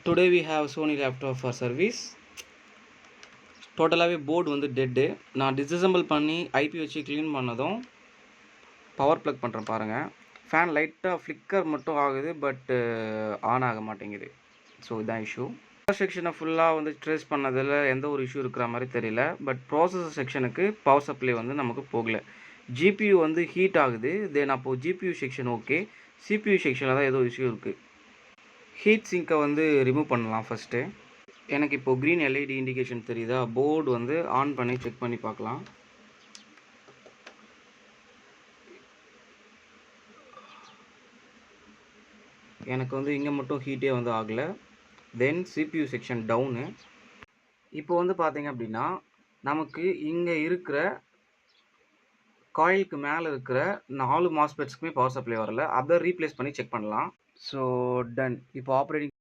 Today we have Sony laptop for service. டோட்டலாகவே board வந்து TET. நான் டிஸ்அசெம்பிள் பண்ணி ஐபி வச்சு க்ளீன் பண்ணதும் பவர் ப்ளக் பண்ணுறேன் பாருங்கள். ஃபேன் லைட்டாக ஃப்ளிக்கர் மட்டும் ஆகுது, பட்டு ஆன் ஆக மாட்டேங்குது. ஸோ இதுதான் இஷ்யூ. பவர் செக்ஷனை ஃபுல்லாக வந்து ட்ரேஸ் பண்ணதில் எந்த ஒரு இஷ்யூ இருக்கிற மாதிரி தெரியல. பட் ப்ராசஸர் செக்ஷனுக்கு பவர் சப்ளை வந்து நமக்கு போகலை. ஜிபியூ வந்து ஹீட் ஆகுது. தென் அப்போது ஜிபியூ செக்ஷன் ஓகே, சிபியூ செக்ஷனில் தான் ஏதோ இஷ்யூ இருக்குது. ஹீட் சிங்கை வந்து ரிமூவ் பண்ணலாம் ஃபஸ்ட்டு. எனக்கு இப்போது க்ரீன் எல்இடி இண்டிகேஷன் தெரியுதா? போர்டு வந்து ஆன் பண்ணி செக் பண்ணி பார்க்கலாம். எனக்கு வந்து இங்கே மட்டும் ஹீட்டே வந்து ஆகலை. தென் சிபியூ செக்ஷன் டவுனு. இப்போ வந்து பார்த்தீங்க அப்படின்னா நமக்கு இங்கே இருக்கிற காயிலுக்கு மேலே இருக்கிற 4 மாஸ்பெட்ஸ்க்குமே பவர் சப்ளை வரல. அதை ரீப்ளேஸ் பண்ணி செக் பண்ணலாம். So ton. இப்போ ஆப்ரேட்டிங்